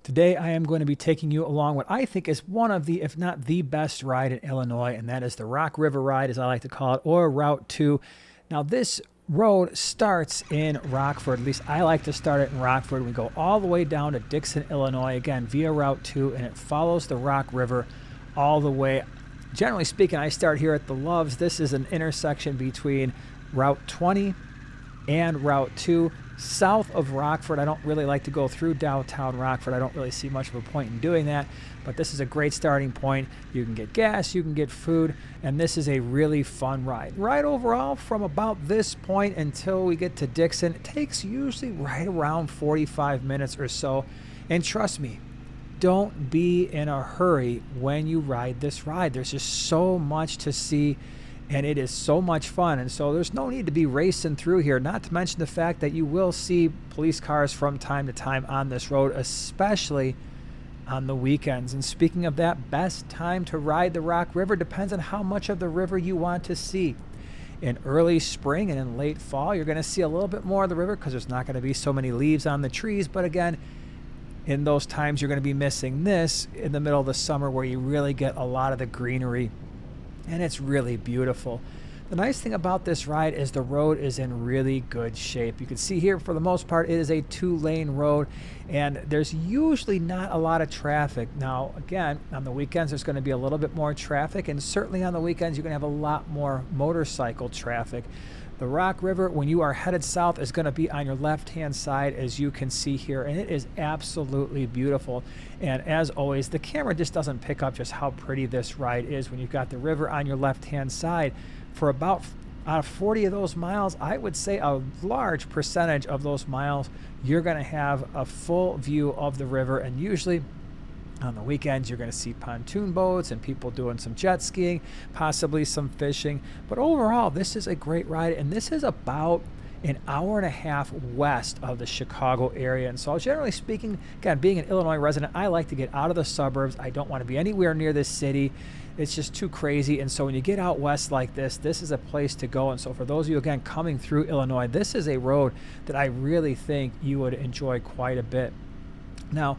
Today, I am going to be taking you along what I think is one of the, if not the best ride in Illinois, and that is the Rock River Ride, as I like to call it, or Route 2. Now, this road starts in Rockford. At least I like to start it in Rockford. We go all the way down to Dixon, Illinois, again, via Route 2, and it follows the Rock River all the way. Generally speaking, I start here at the Loves. This is an intersection between Route 20 and Route 2. South of Rockford, I don't really like to go through downtown Rockford. I don't really see much of a point in doing that, but this is a great starting point. You can get gas, you can get food, and this is a really fun ride. Ride overall from about this point until we get to Dixon, it takes usually right around 45 minutes or so. And trust me, don't be in a hurry when you ride this ride. There's just so much to see, and it is so much fun. And so there's no need to be racing through here, not to mention the fact that you will see police cars from time to time on this road, especially on the weekends. And speaking of that, best time to ride the Rock River depends on how much of the river you want to see. In early spring and in late fall, you're going to see a little bit more of the river because there's not going to be so many leaves on the trees. But again, in those times, you're going to be missing this in the middle of the summer where you really get a lot of the greenery. And it's really beautiful. The nice thing about this ride is the road is in really good shape. You can see here, for the most part, it is a 2-lane road, and there's usually not a lot of traffic. Now, again, on the weekends, there's going to be a little bit more traffic, and certainly on the weekends, you're going to have a lot more motorcycle traffic. The Rock River, when you are headed south, is going to be on your left-hand side, as you can see here, and it is absolutely beautiful. And as always, the camera just doesn't pick up just how pretty this ride is when you've got the river on your left-hand side. For about out of 40 of those miles, I would say a large percentage of those miles, you're going to have a full view of the river, and usually on the weekends, you're going to see pontoon boats and people doing some jet skiing, possibly some fishing. But overall, this is a great ride, and this is about an hour and a half west of the Chicago area. And so generally speaking, again, being an Illinois resident, I like to get out of the suburbs. I don't want to be anywhere near this city. It's just too crazy. And so when you get out west like this is a place to go. And so for those of you, again, coming through Illinois, this is a road that I really think you would enjoy quite a bit. Now,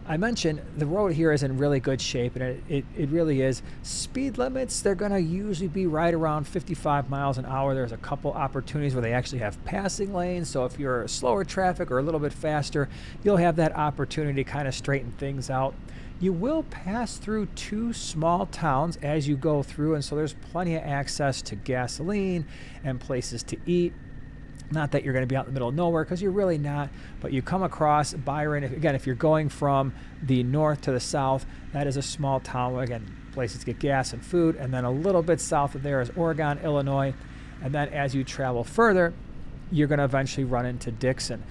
I mentioned the road here is in really good shape, and it really is. Speed limits, they're going to usually be right around 55 miles an hour. There's a couple opportunities where they actually have passing lanes, so if you're slower traffic or a little bit faster, you'll have that opportunity to kind of straighten things out. You will pass through 2 small towns as you go through, and so there's plenty of access to gasoline and places to eat. Not that you're going to be out in the middle of nowhere, because you're really not, but you come across Byron. If you're going from the north to the south, that is a small town. Again, places to get gas and food. And then a little bit south of there is Oregon, Illinois. And then as you travel further, you're going to eventually run into Dixon.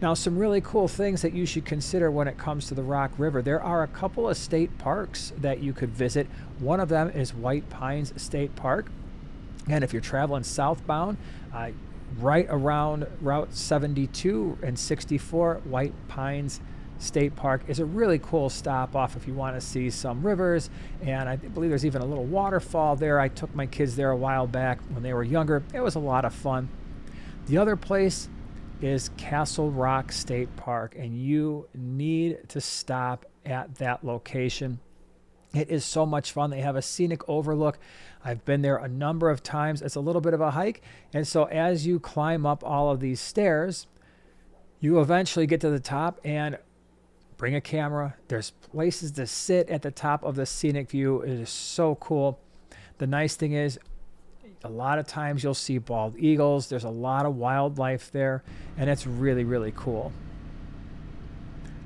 Now, some really cool things that you should consider when it comes to the Rock River. There are a couple of state parks that you could visit. One of them is White Pines State Park. And if you're traveling southbound, right around Route 72 and 64, White Pines State Park is a really cool stop off if you want to see some rivers, and I believe there's even a little waterfall there. I took my kids there a while back when they were younger. It was a lot of fun. The other place is Castle Rock State Park, and you need to stop at that location. It is so much fun. They have a scenic overlook. I've been there a number of times. It's a little bit of a hike. And so as you climb up all of these stairs, you eventually get to the top and bring a camera. There's places to sit at the top of the scenic view. It is so cool. The nice thing is, a lot of times you'll see bald eagles. There's a lot of wildlife there, and it's really, really cool.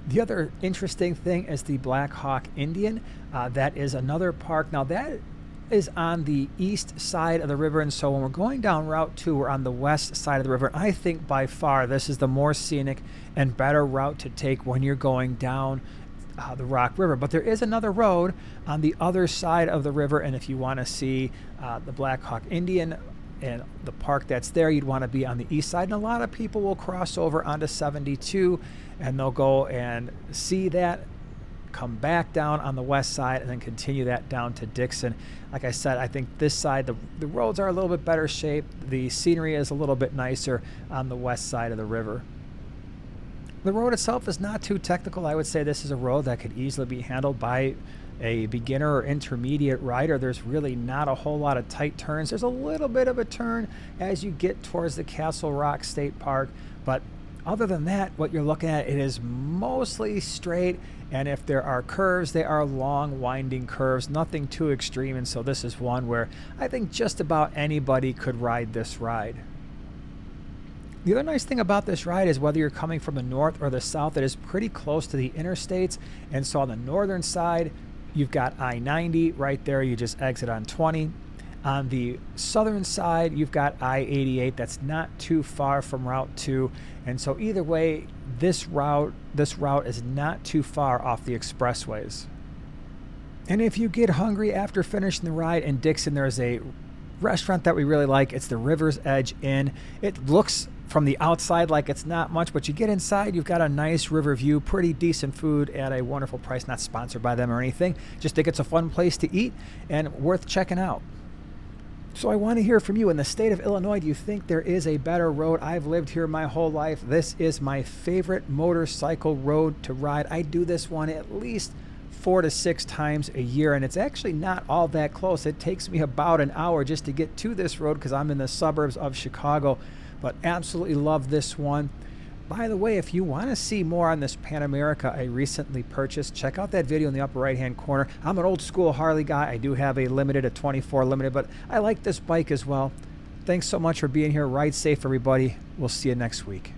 The other interesting thing is the Black Hawk Indian. That is another park. Now, that is on the east side of the river, and so when we're going down Route 2, we're on the west side of the river. I think by far this is the more scenic and better route to take when you're going down the Rock River. But there is another road on the other side of the river, and if you want to see the Black Hawk Indian and the park that's there, you'd want to be on the east side. And a lot of people will cross over onto 72, and they'll go and see that, come back down on the west side, and then continue that down to Dixon. Like I said, I think this side, the roads are a little bit better shape. The scenery is a little bit nicer on the west side of the river. The road itself is not too technical. I would say this is a road that could easily be handled by a beginner or intermediate rider. There's really not a whole lot of tight turns. There's a little bit of a turn as you get towards the Castle Rock State Park, but other than that, what you're looking at, it is mostly straight, and if there are curves, they are long, winding curves, nothing too extreme, and so this is one where I think just about anybody could ride this ride. The other nice thing about this ride is whether you're coming from the north or the south, it is pretty close to the interstates, and so on the northern side, you've got I-90 right there, you just exit on 20. On the southern side, you've got I-88. That's not too far from Route 2. And so either way, this route is not too far off the expressways. And if you get hungry after finishing the ride in Dixon, there's a restaurant that we really like. It's the River's Edge Inn. It looks from the outside like it's not much, but you get inside, you've got a nice river view, pretty decent food at a wonderful price. Not sponsored by them or anything. Just think it's a fun place to eat and worth checking out. So I want to hear from you. In the state of Illinois, do you think there is a better road? I've lived here my whole life. This is my favorite motorcycle road to ride. I do this one at least 4 to 6 times a year, and it's actually not all that close. It takes me about an hour just to get to this road because I'm in the suburbs of Chicago, but absolutely love this one. By the way, if you want to see more on this Pan America I recently purchased, check out that video in the upper right-hand corner. I'm an old school Harley guy. I do have a limited, a 24 limited, but I like this bike as well. Thanks so much for being here. Ride safe, everybody. We'll see you next week.